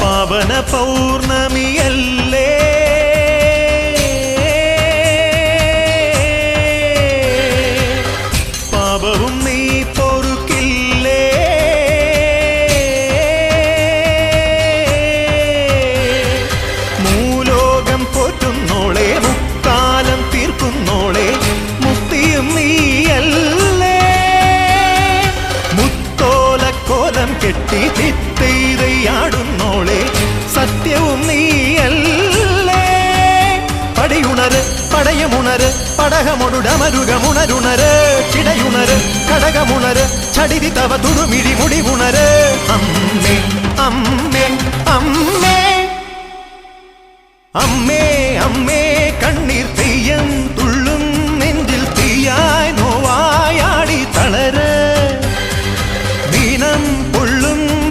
പാവന പൗർണമിയല്ലേ പാപവും നീ പൊറുക്കില്ലേ മൂലോകം പോറ്റുന്നോളെ മുക്കാലം തീർക്കുന്നോളെ മുക്തിയും നീയല്ലേ മുത്തോലക്കോലം കെട്ടി ചിത്തൈതയാടുന്നോളെ സത്യവും നീയല്ലേ പടിയുണര് പടയമുണര് പടകമൊടുടമരുകമുണരുണര് ചിടയുണര് കടകമുണര് ചടിതി തവ തുടുമിഴി മുടിവുണര്